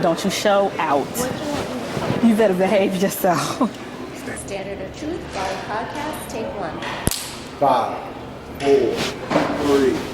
Don't you show out. You better behave yourself. Standard of Truth, Doyle Podcast, take 1. 5, 4, 3.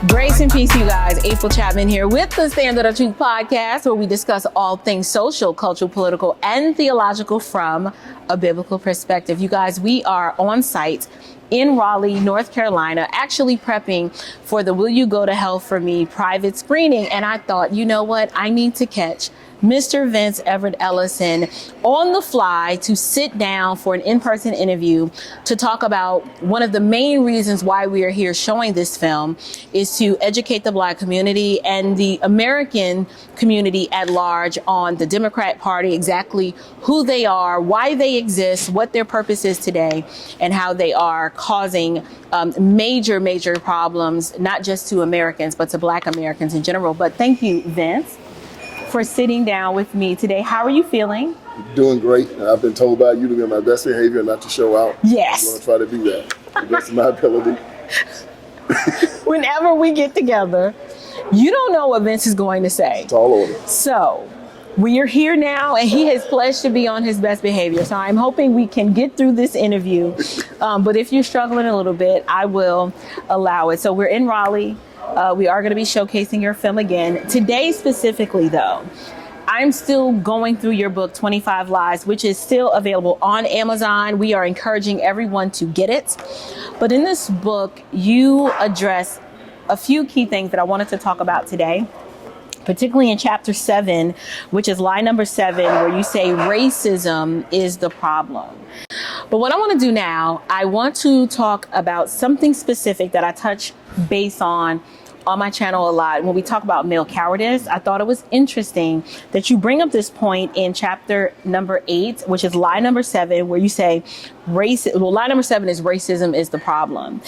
Grace and peace, you guys. April Chapman here with the Standard of Truth podcast, where we discuss all things social, cultural, political, and theological from a biblical perspective. You guys, we are on site in Raleigh, North Carolina, actually prepping for the Will You Go to Hell for Me private screening. And I thought, you know what? I need to catch Mr. Vince Everett Ellison on the fly to sit down for an in-person interview to talk about one of the main reasons why we are here showing this film is to educate the Black community and the American community at large on the Democrat Party, exactly who they are, why they exist, what their purpose is today, and how they are causing major problems, not just to Americans, but to Black Americans in general. But thank you, Vince, for sitting down with me today. How are you feeling? Doing great. I've been told by you to be on my best behavior and not to show out. Yes. I'm going to try to do that. The best of my ability. Whenever we get together, you don't know what Vince is going to say. It's all over. So we are here now, and he has pledged to be on his best behavior. So I'm hoping we can get through this interview. But if you're struggling a little bit, I will allow it. So we're in Raleigh. We are going to be showcasing your film again. Today specifically, though, I'm still going through your book, 25 Lies, which is still available on Amazon. We are encouraging everyone to get it. But in this book, you address a few key things that I wanted to talk about today, particularly in chapter 7, which is lie number 7, where you say racism is the problem. But what I want to do now, I want to talk about something specific that I touch base on my channel a lot. When we talk about male cowardice, I thought it was interesting that you bring up this point in chapter number 8, which is lie number 7, where you say lie number 7 is racism is the problem.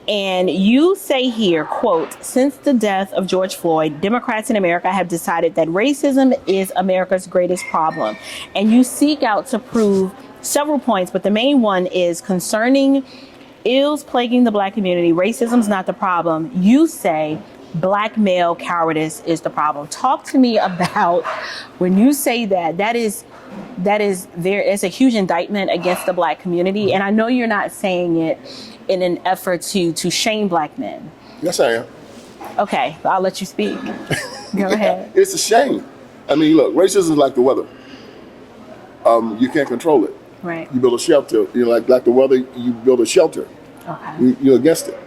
And you say here, quote, since the death of George Floyd, Democrats in America have decided that racism is America's greatest problem. And you seek out to prove several points, but the main one is concerning ills plaguing the Black community. Racism's not the problem. You say Black male cowardice is the problem. Talk to me about when you say that is there is a huge indictment against the Black community. And I know you're not saying it in an effort to shame Black men. Yes, I am. Okay, I'll let you speak. Go ahead. It's a shame. I mean, look, racism is like the weather. You can't control it. Right. You build a shelter. You know, like the weather, you build a shelter. Okay. You're against it.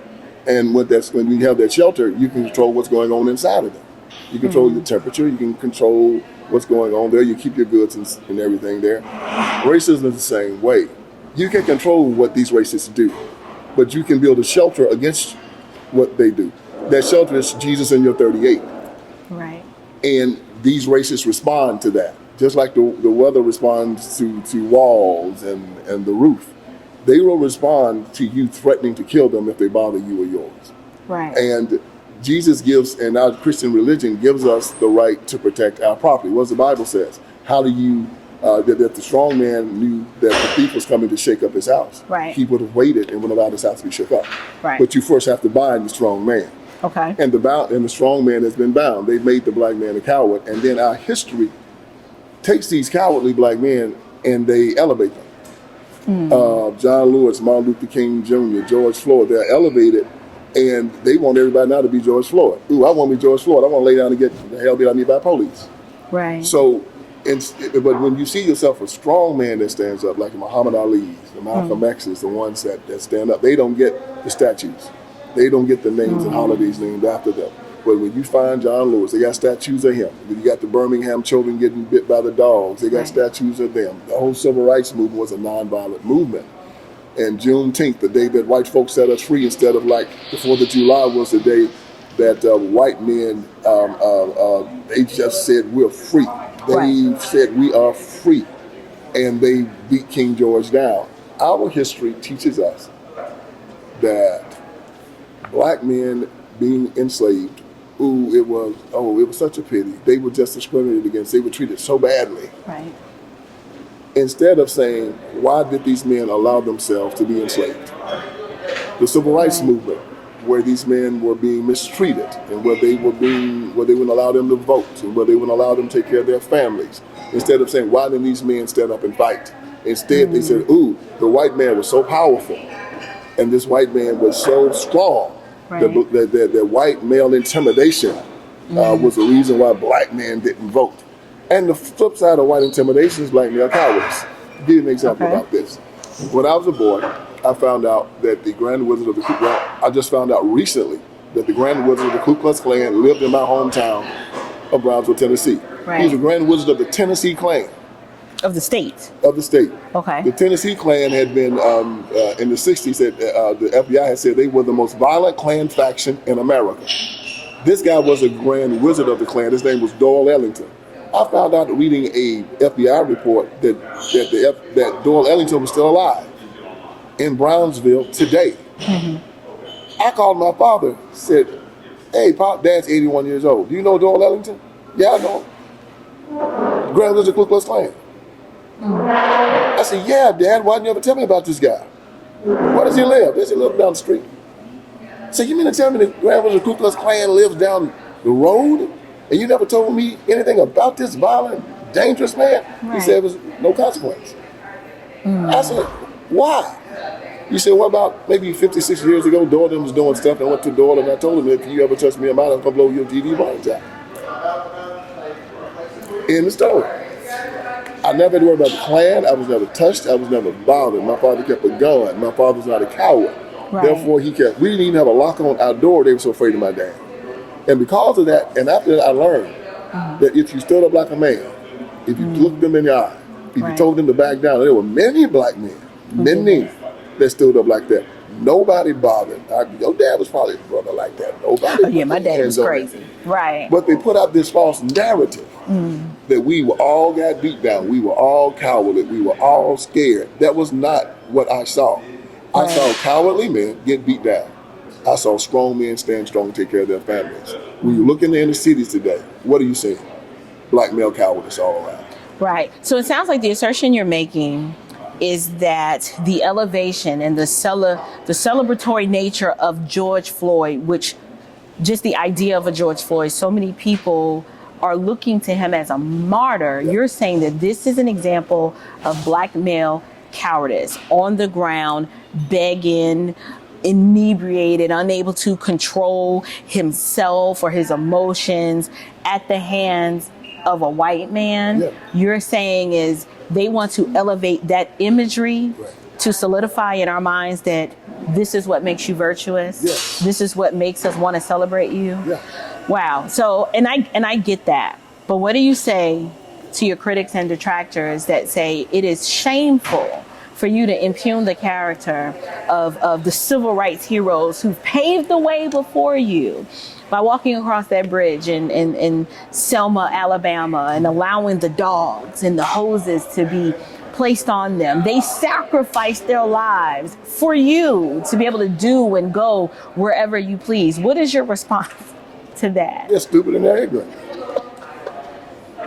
And when you have that shelter, you can control what's going on inside of it. You control the temperature. You can control what's going on there. You keep your goods and everything there. Racism is the same way. You can control what these racists do, but you can build a shelter against what they do. That shelter is Jesus in your 38. Right. And these racists respond to that. Just like the weather responds to walls and the roof, they will respond to you threatening to kill them if they bother you or yours. Right. And Jesus gives, and our Christian religion gives us the right to protect our property. What does the Bible says? How do you, that the strong man knew that the thief was coming to shake up his house. Right. He would have waited and would have allowed his house to be shook up. Right. But you first have to bind the strong man. Okay. And the strong man has been bound. They've made the Black man a coward. And then our history takes these cowardly Black men and they elevate them. John Lewis, Martin Luther King Jr., George Floyd, they're elevated and they want everybody now to be George Floyd. Ooh, I want to be George Floyd. I want to lay down and get the hell beat out of me by police. Right. So, but when you see yourself a strong man that stands up, like the Muhammad Ali's, the Malcolm X's, the ones that stand up, they don't get the statues. They don't get the names and holidays named after them. But when you find John Lewis, they got statues of him. You got the Birmingham children getting bit by the dogs. They got statues of them. The whole civil rights movement was a nonviolent movement. And Juneteenth, the day that white folks set us free, instead of like the 4th of July, was the day that white men, they just said we're free. They said we are free. And they beat King George down. Our history teaches us that Black men being enslaved, it was such a pity. They were just discriminated against. They were treated so badly. Right. instead of saying, why did these men allow themselves to be enslaved? The civil rights movement, where these men were being mistreated and where they wouldn't allow them to vote and where they wouldn't allow them to take care of their families. Instead of saying, why didn't these men stand up and fight? Instead, they said, ooh, the white man was so powerful and this white man was so strong that white male intimidation was the reason why black men didn't vote. And the flip side of white intimidation is black male cowardice. To give you an example about this. When I was a boy, I found out that the Grand Wizard of the Ku Klux, I just found out recently that the Grand Wizard of the Ku Klux Klan lived in my hometown of Brownsville, Tennessee. Right. He's the Grand Wizard of the Tennessee Klan. Of the state. Of the state. Okay. The Tennessee Klan had been, in the 60s, the FBI had said they were the most violent Klan faction in America. This guy was a Grand Wizard of the Klan. His name was Doyle Ellington. I found out reading a FBI report that Doyle Ellington was still alive in Brownsville today. I called my father, said, hey, Pop, Dad's 81 years old. Do you know Doyle Ellington? Yeah, I know him. Grand Wizard of the Ku Klux Klan. I said, yeah, Dad, why didn't you ever tell me about this guy? Where does he live? Does he live down the street? I said, you mean to tell me the Grand Wizard of the Ku Klux Klan lives down the road? And you never told me anything about this violent, dangerous man? He said, it was no consequence. I said, why? He said, what about maybe 56 years ago, Doyle was doing stuff, and I went to Doyle and I told him, if you ever touch me, I'm going to blow your TV brains out. In the story. I never had to worry about the Klan. I was never touched. I was never bothered. My father kept a gun. My father was not a coward. Therefore, we didn't even have a lock on our door. They were so afraid of my dad. And because of that, and after that, I learned that if you stood up like a man, if you looked them in the eye, if you told them to back down, there were many black men, many that stood up like that. Nobody bothered. Your dad was probably a brother like that. Nobody. Oh, yeah, my dad was crazy. Right. But they put out this false narrative that we were all got beat down. We were all cowardly. We were all scared. That was not what I saw. I saw cowardly men get beat down. I saw strong men stand strong and take care of their families. When you look in the inner cities today, what are you seeing? Black male cowardice all around. Right. So it sounds like the assertion you're making is that the elevation and the celebratory nature of George Floyd, which just the idea of a George Floyd, so many people are looking to him as a martyr. You're saying that this is an example of black male cowardice on the ground, begging, inebriated, unable to control himself or his emotions at the hands of a white man. You're saying is they want to elevate that imagery to solidify in our minds that this is what makes you virtuous. This is what makes us want to celebrate you. Wow. So, and I get that. But what do you say to your critics and detractors that say it is shameful for you to impugn the character of the civil rights heroes who paved the way before you by walking across that bridge in Selma, Alabama, and allowing the dogs and the hoses to be placed on them. They sacrificed their lives for you to be able to do and go wherever you please. What is your response to that? They're stupid and they're ignorant.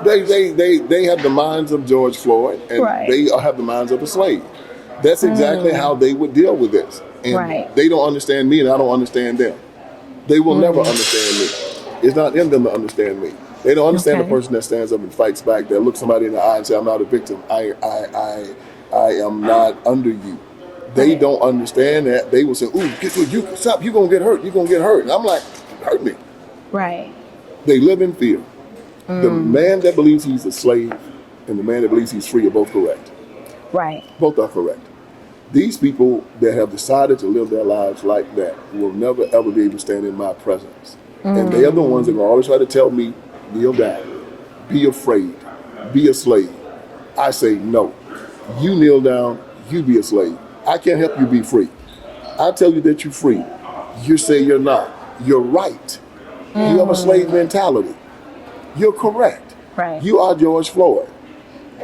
They have the minds of George Floyd, and they have the minds of a slave. That's exactly how they would deal with this. And they don't understand me, and I don't understand them. They will never understand me. It's not in them to understand me. They don't understand the person that stands up and fights back, that looks somebody in the eye and say, I'm not a victim. I am not under you. They don't understand that. They will say, ooh, you stop, you're going to get hurt. You're going to get hurt. And I'm like, hurt me. Right. They live in fear. The man that believes he's a slave and the man that believes he's free are both correct. Right. Both are correct. These people that have decided to live their lives like that will never, ever be able to stand in my presence. And they are the ones that will always try to tell me, kneel down, be afraid, be a slave. I say, no. You kneel down, you be a slave. I can't help you be free. I tell you that you're free. You say you're not. You're right. You have a slave mentality. You're correct. Right. You are George Floyd.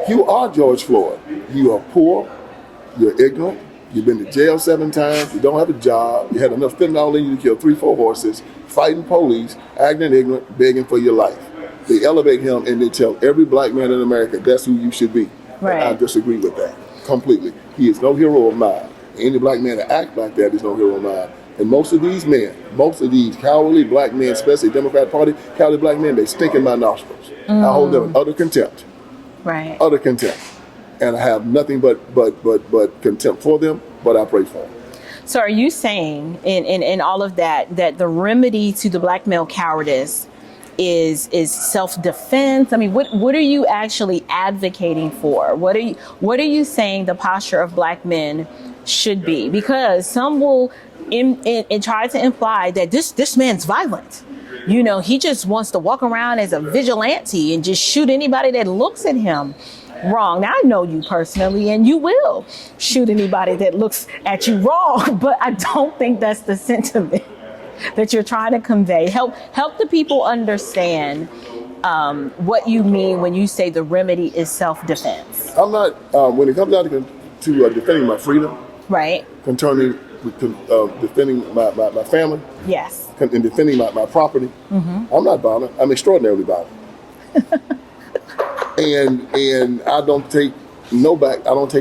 You are George Floyd. You are poor. You're ignorant. You've been to jail 7 times. You don't have a job. You had enough fentanyl in you to kill 3-4 horses, fighting police, acting ignorant, begging for your life. They elevate him and they tell every black man in America that's who you should be. Right. I disagree with that completely. He is no hero of mine. Any black man that act like that is no hero of mine. And most of these men, most of these cowardly black men, especially Democrat Party, cowardly black men, they stink in my nostrils. I hold them in utter contempt. Right. Utter contempt. And I have nothing but contempt for them, but I pray for them. So are you saying in all of that the remedy to the blackmail cowardice is self-defense? I mean, what are you actually advocating for? What are you saying the posture of black men should be? Because some will try to imply that this man's violent. You know, he just wants to walk around as a vigilante and just shoot anybody that looks at him wrong. Now, I know you personally, and you will shoot anybody that looks at you wrong, but I don't think that's the sentiment that you're trying to convey. Help the people understand what you mean when you say the remedy is self-defense. I'm not, when it comes down to defending my freedom, Right. defending my family, Yes. and defending my property, I'm not violent. I'm extraordinarily violent. and I don't take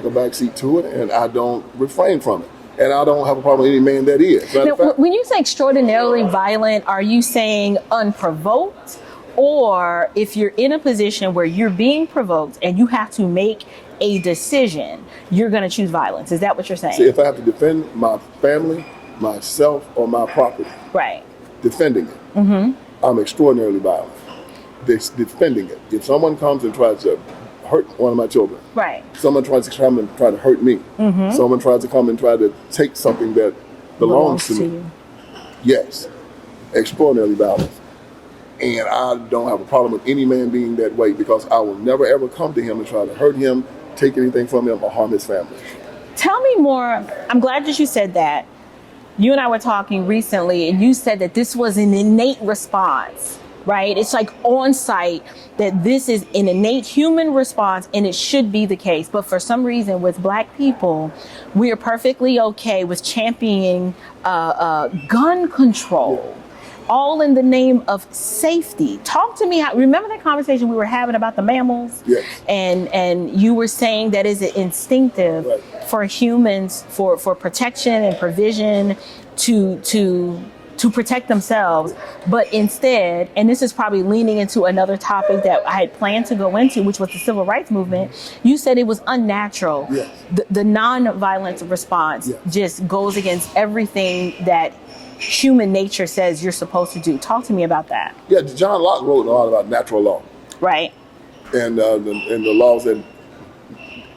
a back seat to it, and I don't refrain from it. And I don't have a problem with any man that is. Now, when you say extraordinarily violent, are you saying unprovoked? Or if you're in a position where you're being provoked and you have to make a decision, you're going to choose violence? Is that what you're saying? See, if I have to defend my family, myself, or my property, Right. defending it, I'm extraordinarily violent. Defending it. If someone comes and tries to hurt one of my children, Right. someone tries to come and try to hurt me, someone tries to come and try to take something that belongs to me, you. yes, extraordinarily violent. And I don't have a problem with any man being that way, because I will never ever come to him and try to hurt him, take anything from him, or harm his family. Tell me more. I'm glad that you said that. You and I were talking recently, and you said that this was an innate response, right? It's like on site that this is an innate human response, and it should be the case. But for some reason, with black people, we are perfectly okay with championing gun control, all in the name of safety. Talk to me. Remember that conversation we were having about the mammals? Yes. And you were saying that is instinctive Right. for humans for protection and provision to protect themselves. But instead, and this is probably leaning into another topic that I had planned to go into, which was the civil rights movement, you said it was unnatural. Yes. The non-violent response Yes. just goes against everything that human nature says you're supposed to do. Talk to me about that. Yeah, John Locke wrote a lot about natural law Right. and the laws that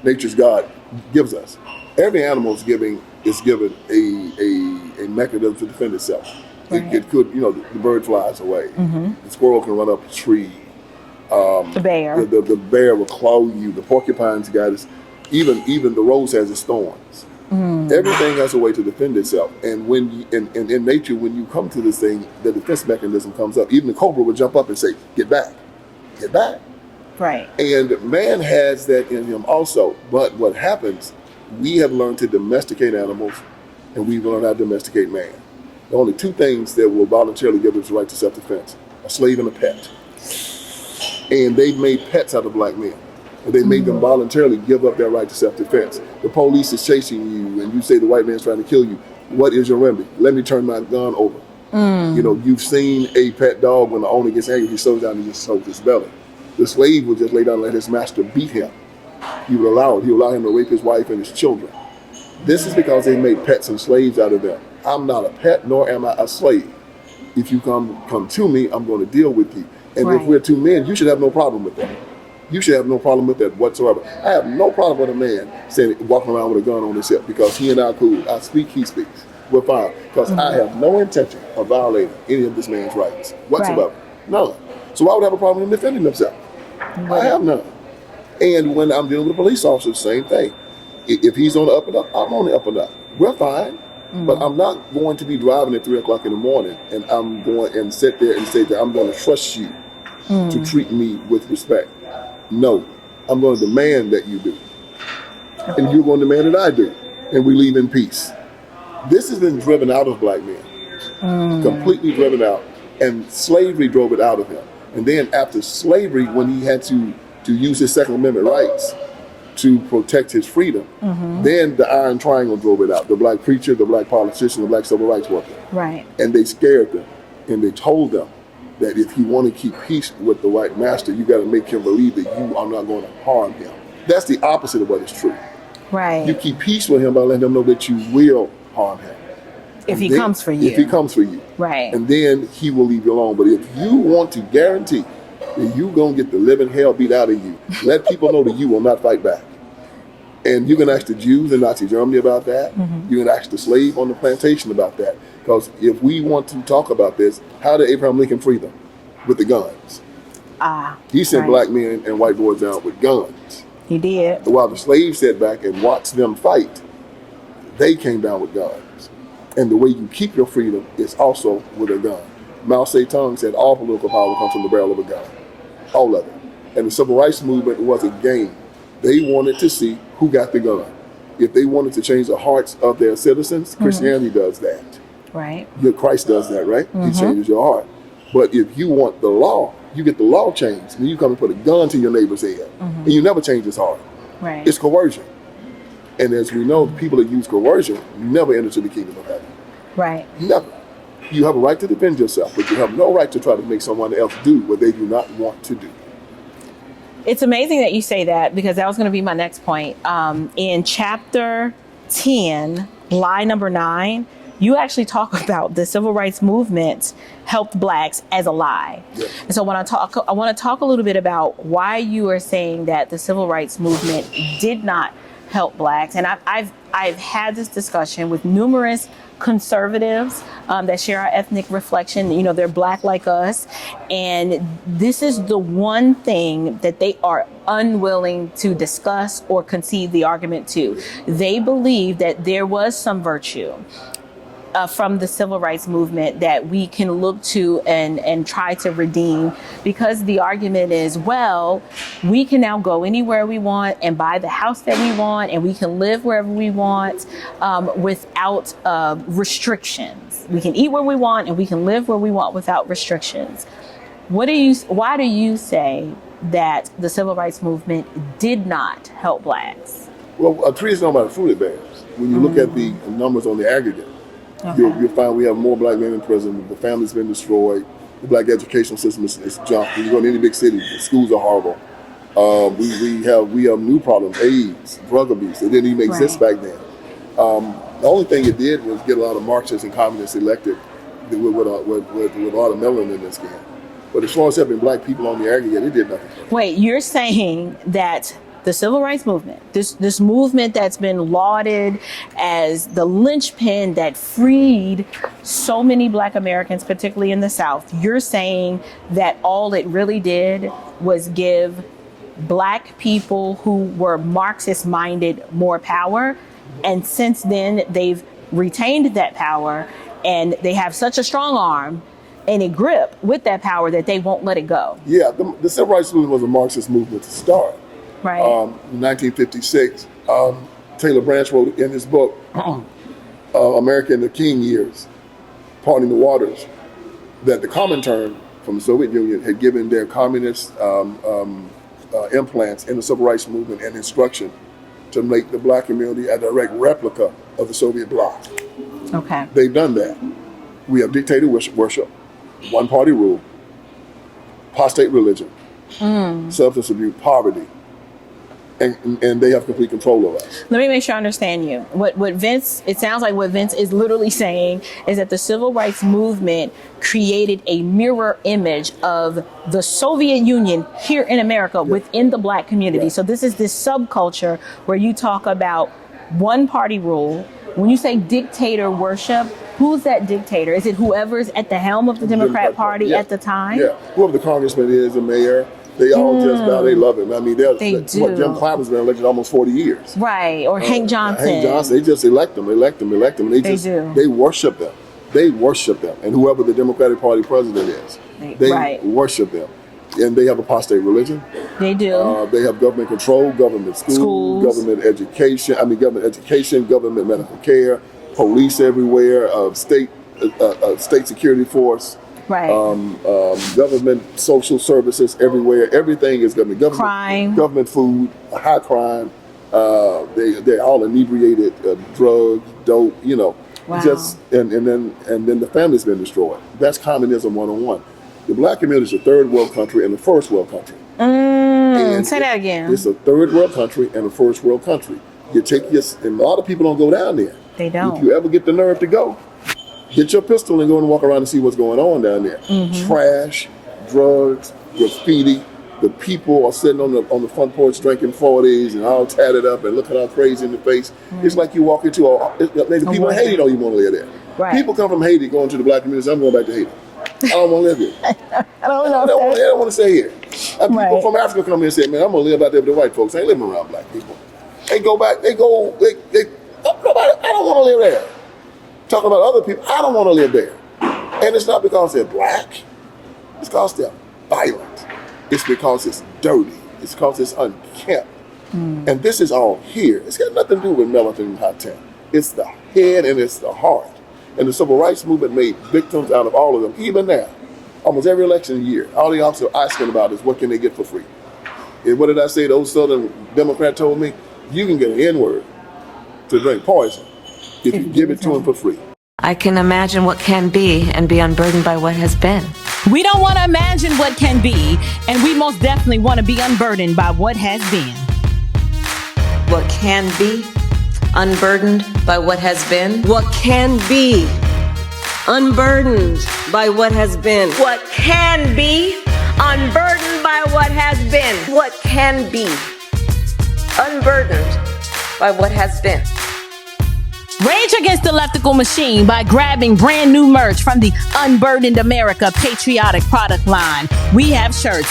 nature's God gives us. Every animal is given a mechanism to defend itself. Right. It could, the bird flies away. The squirrel can run up a tree. The bear. The bear will claw you. The porcupine's got its, even the rose has its thorns. Everything has a way to defend itself. And when in nature, when you come to this thing, the defense mechanism comes up. Even the cobra would jump up and say, "Get back, get back." Right. And man has that in him also. But what happens, we have learned to domesticate animals, and we've learned how to domesticate man. The only two things that will voluntarily give us the right to self-defense: a slave and a pet. And they've made pets out of black men. And they made them voluntarily give up their right to self-defense. The police is chasing you, and you say the white man's trying to kill you. What is your remedy? Let me turn my gun over. You've seen a pet dog, when the owner gets angry, he slows down and just holds his belly. The slave would just lay down and let his master beat him. He would allow it. He would allow him to rape his wife and his children. This is because they made pets and slaves out of them. I'm not a pet, nor am I a slave. If you come to me, I'm going to deal with you. And Right. if we're two men, you should have no problem with that. You should have no problem with that whatsoever. I have no problem with a man walking around with a gun on his hip, because he and I are cool. I speak, he speaks. We're fine. Because I have no intention of violating any of this man's rights whatsoever. None. So I would have a problem in defending himself. I have none. And when I'm dealing with a police officer, same thing. If he's on the up and up, I'm on the up and up. We're fine. But I'm not going to be driving at 3 o'clock in the morning and I'm going and sit there and say that I'm going to trust you to treat me with respect. No, I'm going to demand that you do. And you're going to demand that I do. And we leave in peace. This has been driven out of black men. Completely driven out. And slavery drove it out of him. And then after slavery, when he had to use his Second Amendment rights, to protect his freedom. Then the Iron Triangle drove it out. The black preacher, the black politician, the black civil rights worker. Right. And they scared them. And they told them that if you want to keep peace with the white master, you got to make him believe that you are not going to harm him. That's the opposite of what is true. Right. You keep peace with him by letting him know that you will harm him. If he comes for you. If he comes for you. Right. And then he will leave you alone. But if you want to guarantee that you're going to get the living hell beat out of you, let people know that you will not fight back. And you can ask the Jews in Nazi Germany about that. You can ask the slave on the plantation about that. Because if we want to talk about this, how did Abraham Lincoln free them? With the guns. He sent black men and white boys down with guns. He did. While the slaves sat back and watched them fight, they came down with guns. And the way you keep your freedom is also with a gun. Mao Zedong said all political power comes from the barrel of a gun. All of it. And the civil rights movement was a game. They wanted to see who got the gun. If they wanted to change the hearts of their citizens, Christianity does that. Right. Christ does that, right? He changes your heart. But if you want the law, you get the law changed. And you come and put a gun to your neighbor's head. And you never change his heart. Right. It's coercion. And as we know, the people that use coercion never enter into the kingdom of heaven. Right. Never. You have a right to defend yourself, but you have no right to try to make someone else do what they do not want to do. It's amazing that you say that, because that was going to be my next point. In chapter 10, lie number 9, you actually talk about the civil rights movement helped blacks as a lie. Yeah. And so when I want to talk a little bit about why you are saying that the civil rights movement did not help blacks. And I've had this discussion with numerous conservatives that share our ethnic reflection. You know, they're black like us. And this is the one thing that they are unwilling to discuss or concede the argument to. They believe that there was some virtue from the civil rights movement that we can look to and try to redeem, because the argument is, well, we can now go anywhere we want and buy the house that we want, and we can live wherever we want without restrictions. We can eat where we want and we can live where we want without restrictions. Why do you say that the civil rights movement did not help blacks? Well, a tree is known by the fruit it bears. When you look at the numbers on the aggregate, you'll find we have more black men in prison. The family's been destroyed. The black educational system is junk. When you go to any big city, the schools are horrible. We have new problems: AIDS, drug abuse. It didn't even exist back then. The only thing it did was get a lot of Marxists and communists elected with a lot of melanin in their skin. But as far as helping black people on the aggregate, it did nothing. Wait, you're saying that the civil rights movement, this movement that's been lauded as the linchpin that freed so many black Americans, particularly in the South, you're saying that all it really did was give black people who were Marxist-minded more power, and since then they've retained that power, and they have such a strong arm and a grip with that power that they won't let it go. Yeah, the civil rights movement was a Marxist movement to start. Right. In 1956, Taylor Branch wrote in his book, America in the King Years, Parting the Waters, that the Comintern from the Soviet Union had given their communist implants in the civil rights movement and instruction to make the black community a direct replica of the Soviet bloc. Okay. They've done that. We have dictator worship, one-party rule, apostate religion, substance abuse, poverty, and they have complete control of us. Let me make sure I understand you. What Vince, it sounds like what Vince is literally saying is that the civil rights movement created a mirror image of the Soviet Union here in America within the black community. So this is this subculture where you talk about one party rule. When you say dictator worship, who's that dictator? Is it whoever's at the helm of the Democrat Party at the time? Yeah, whoever the congressman is, the mayor, they all just now they love him. I mean, they do. Jim Clyburn's been elected almost 40 years. Right, or Hank Johnson. Hank Johnson, they just elect them. They worship them. They worship them. And whoever the Democratic Party president is, they worship them. And they have apostate religion. They do. They have government control, government schools, government education, government medical care, police everywhere, state security force. Right. Government social services everywhere. Everything is government. Crime. Government food, high crime. They're all inebriated, drugs, dope, Wow. and then the family's been destroyed. That's communism 101. The black community is a third world country and a first world country. Say that again. It's a third world country and a first world country. And a lot of people don't go down there. They don't. If you ever get the nerve to go, get your pistol and go and walk around and see what's going on down there. Trash, drugs, graffiti. The people are sitting on the front porch drinking 40s and all tatted up and looking all crazy in the face. It's like you walk into maybe people in Haiti don't even want to live there. Right. People come from Haiti going to the black community. I'm going back to Haiti. I don't want to live here. I don't know. They don't want to stay here. And Right. people from Africa come here and say, man, I'm going to live out there with the white folks. I ain't living around black people. They go back, I don't want to live there. Talking about other people, I don't want to live there. And it's not because they're black. It's because they're violent. It's because it's dirty. It's because it's unkempt. And this is all here. It's got nothing to do with Ellington and hot 10. It's the head and it's the heart. And the civil rights movement made victims out of all of them. Even now, almost every election year, all the officers are asking about is what can they get for free? And what did I say? The old Southern Democrat told me, you can get an N-word to drink poison if you give it to them for free. I can imagine what can be and be unburdened by what has been. We don't want to imagine what can be, and we most definitely want to be unburdened by what has been. What can be unburdened by what has been. What can be unburdened by what has been. What can be unburdened by what has been. What can be unburdened by what has been. Rage against the leftical machine by grabbing brand new merch from the Unburdened America patriotic product line. We have shirts,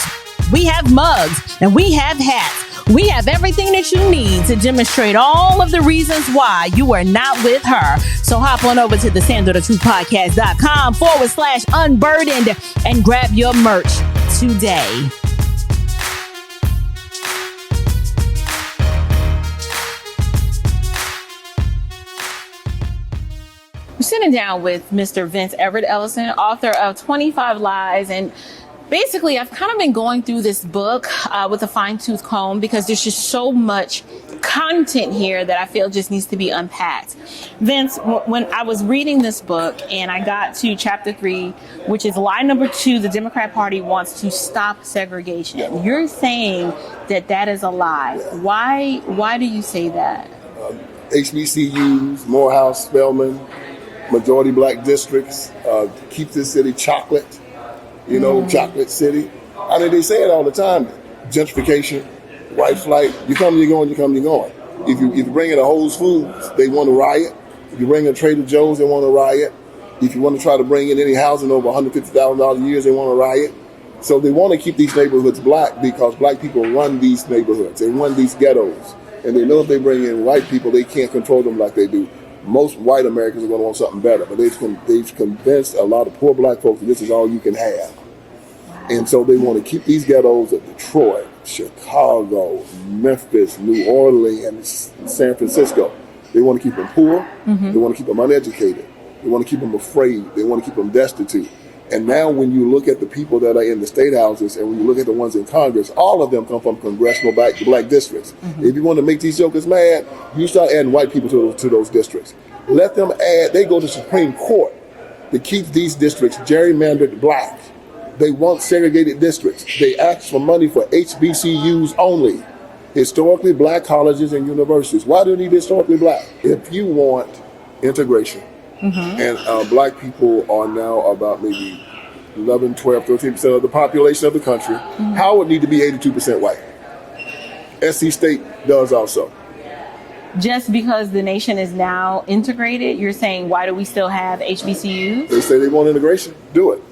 we have mugs, and we have hats. We have everything that you need to demonstrate all of the reasons why you are not with her. So hop on over to the Standardoftruthpodcast.com/unburdened and grab your merch today. We're sitting down with Mr. Vince Everett Ellison, author of 25 Lies. And basically, I've kind of been going through this book with a fine-tooth comb because there's just so much content here that I feel just needs to be unpacked. Vince, when I was reading this book and I got to chapter 3, which is lie number 2, the Democrat Party wants to stop segregation. You're saying that that is a lie. Why do you say that? HBCUs, Morehouse, Spelman, majority black districts, keep this city chocolate, chocolate city. I mean, they say it all the time. Gentrification, white flight, you come, you're going, you come, you're going. If you bring in a Whole Foods, they want to riot. If you bring in Trader Joe's, they want to riot. If you want to try to bring in any housing over $150,000 a year, they want to riot. So they want to keep these neighborhoods black because black people run these neighborhoods. They run these ghettos. And they know if they bring in white people, they can't control them like they do. Most white Americans are going to want something better, but they've convinced a lot of poor black folks that this is all you can have. And so they want to keep these ghettos of Detroit, Chicago, Memphis, New Orleans, San Francisco. They want to keep them poor. They want to keep them uneducated. They want to keep them afraid. They want to keep them destitute. And now when you look at the people that are in the state houses and when you look at the ones in Congress, all of them come from congressional black districts. If you want to make these jokers mad, you start adding white people to those districts. Let them they go to Supreme Court to keep these districts gerrymandered black. They want segregated districts. They ask for money for HBCUs only, historically black colleges and universities. Why do you need historically black? If you want integration, and black people are now about maybe 11, 12, 13% of the population of the country. Howard need to be 82% white. SC State does also. Just because the nation is now integrated, you're saying why do we still have HBCUs? They say they want integration. Do it.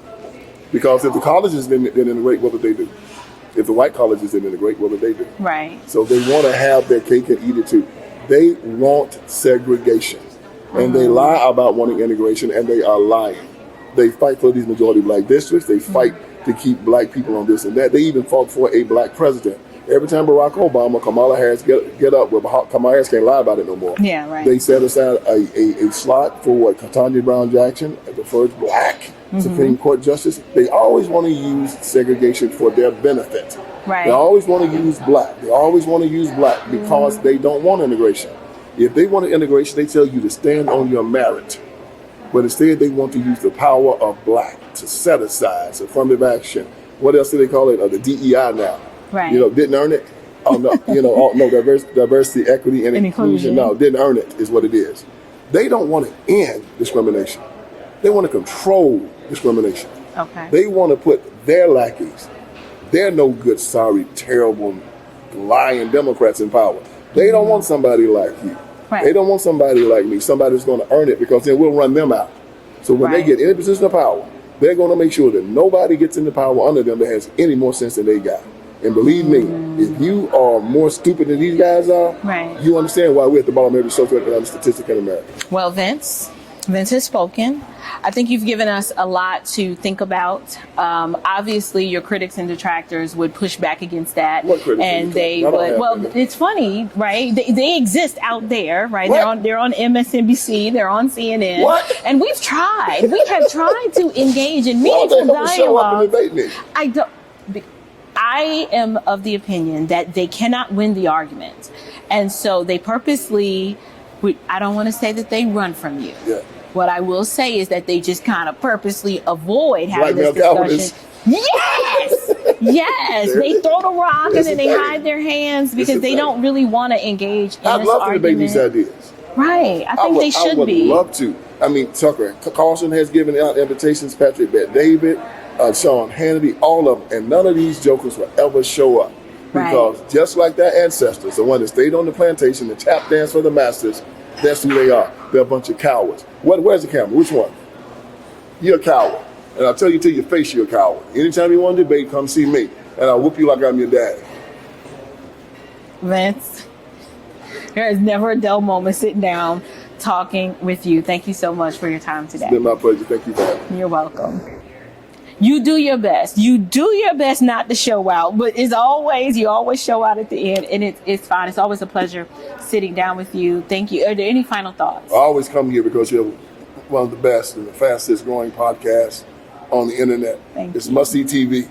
Because if the colleges didn't integrate, what would they do? If the white colleges didn't integrate, what would they do? Right. So they want to have their cake and eat it too. They want segregation. And they lie about wanting integration, and they are lying. They fight for these majority black districts. They fight to keep black people on this and that. They even fought for a black president. Every time Barack Obama, Kamala Harris get up, well, Kamala Harris can't lie about it no more. Yeah, right. They set aside a slot for what, Ketanji Brown Jackson, the first black Supreme Court justice. They always want to use segregation for their benefit. Right. They always want to use black. They always want to use black because they don't want integration. If they want integration, they tell you to stand on your merit. But instead, they want to use the power of black to set aside affirmative action. What else do they call it? The DEI now. Right. Didn't earn it. Oh no, no diversity, equity, and inclusion. No, didn't earn it is what it is. They don't want to end discrimination. They want to control discrimination. Okay. They want to put their lackeys, their no good, sorry, terrible, lying Democrats in power. They don't want somebody like you. Right. They don't want somebody like me, somebody that's going to earn it, because then we'll run them out. So when they get any position of power, they're going to make sure that nobody gets into power under them that has any more sense than they got. And believe me, if you are more stupid than these guys are, you understand why we're at the bottom of every socioeconomic statistic in America. Well, Vince has spoken. I think you've given us a lot to think about. Obviously, your critics and detractors would push back against that, and they would. Well, it's funny, right? They exist out there, right? What? They're on MSNBC, they're on CNN, What? and we have tried to engage in meaningful dialogue. I don't. I am of the opinion that they cannot win the argument, and so they purposely. I don't want to say that they run from you. Yeah. What I will say is that they just kind of purposely avoid having Blackmail this discussion. Yes, they throw the rock and then they hide their hands because they don't really want to engage in this argument. I'd love to debate these ideas. Right, I think they should be. I would love to. I mean, Tucker Carlson has given out invitations, Patrick Bet-David, Sean Hannity, all of them, and none of these jokers will ever show up. Because just like their ancestors, the one that stayed on the plantation and tap dance for the masters, that's who they are. They're a bunch of cowards. Where's the camera? Which one? You're a coward. And I'll tell you to your face you're a coward. Anytime you want to debate, come see me. And I'll whoop you like I'm your daddy. Vince, there is never a dull moment sitting down talking with you. Thank you so much for your time today. It's been my pleasure. Thank you for having me. You're welcome. You do your best. You do your best not to show out, but you always show out at the end, and it's fine. It's always a pleasure sitting down with you. Thank you. Are there any final thoughts? I always come here because you're one of the best and the fastest growing podcasts on the internet. It's must-see TV.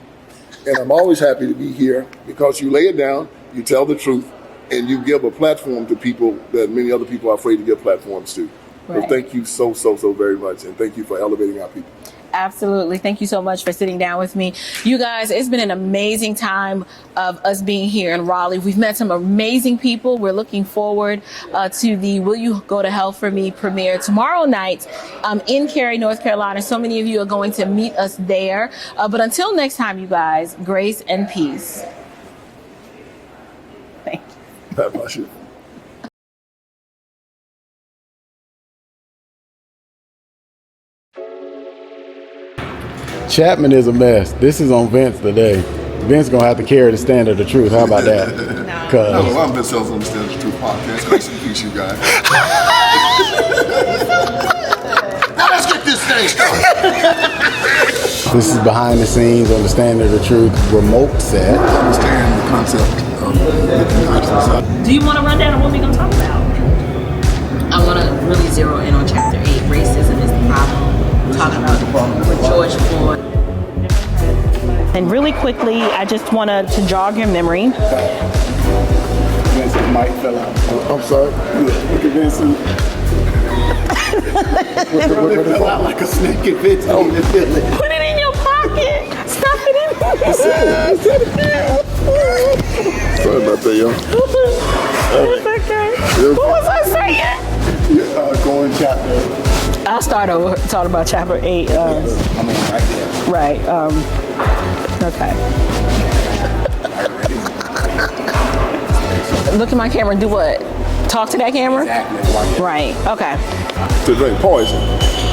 And I'm always happy to be here because you lay it down, you tell the truth, and you give a platform to people that many other people are afraid to give platforms to. So thank you so very much, and thank you for elevating our people. Absolutely. Thank you so much for sitting down with me. You guys, it's been an amazing time of us being here in Raleigh. We've met some amazing people. We're looking forward to the Will You Go to Hell for Me premiere tomorrow night in Cary, North Carolina. So many of you are going to meet us there. But until next time, you guys, grace and peace. Thank you. God bless you. Chapman is a mess. This is on Vince today. Vince gonna have to carry the standard of truth. How about that? No, I'm Vince Ellison on the Standard of Truth podcast. Grace and peace, you guys. Now let's get this thing started. This is behind the scenes on the Standard of Truth remote set. I understand the concept of looking at. Do you want to run down on what we're gonna talk about? I want to really zero in on Chapter 8. Racism is the problem. Talking about George Floyd. And really quickly, I just wanted to jog your memory. Vincent's mic fell out. I'm sorry. Look at Vincent. It fell out like a snake in Vince. Put it in your pocket. Stuff it in. Sorry about that, y'all. It's okay. What was I saying? Going chapter. I'll start over talking about Chapter 8. I'm right there. Right. Okay. Look at my camera and do what? Talk to that camera? Exactly. Right. Okay. To drink poison,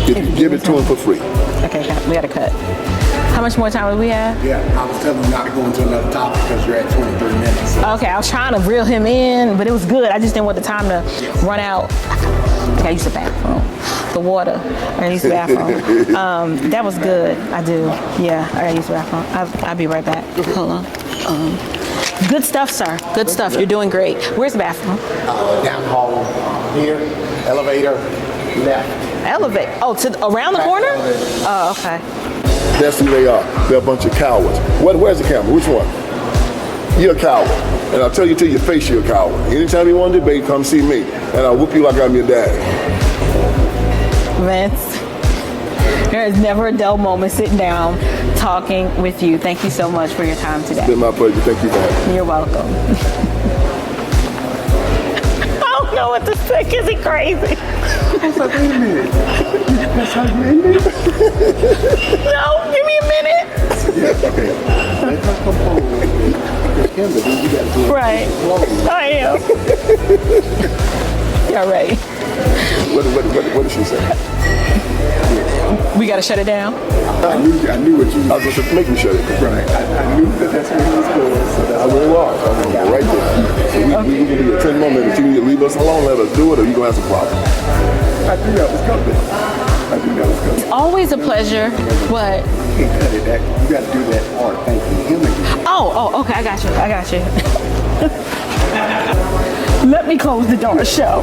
give it to him for free. Okay, we got to cut. How much more time do we have? Yeah, I was telling him not to go into another topic because you're at 23 minutes. Okay, I was trying to reel him in, but it was good. I just didn't want the time to run out. I got to use the bathroom. The water. I got to use the bathroom. That was good. I do. Yeah, I got to use the bathroom. I'll be right back. Hold on. Good stuff, sir. Good stuff. You're doing great. Where's the bathroom? Down hall here, elevator, left. Elevate. Oh, around the corner? Oh, okay. That's who they are. They're a bunch of cowards. Where's the camera? Which one? You're a coward. And I'll tell you to your face you're a coward. Anytime you want to debate, come see me. And I'll whoop you like I'm your dad. Vince, there is never a dull moment sitting down talking with you. Thank you so much for your time today. It's been my pleasure. Thank you for having me. You're welcome. I don't know what to say. Is he crazy? I was like, wait a minute. That's how you end it? No, give me a minute. Yeah, okay. Let her come home. You got to do it. Right. I am. Yeah, right. What did she say? We got to shut it down. I knew what you I was going to make me shut it. Right. I knew that's where he was going. So I really was. I was going to go right there. So we can do 10 more minutes. You need to leave us alone, let us do it, or you're going to have some problems. I knew that was coming. Always a pleasure. What? You can't cut it. You got to do that part. Thanking him again. Oh, okay. I got you. Let me close the door. Show.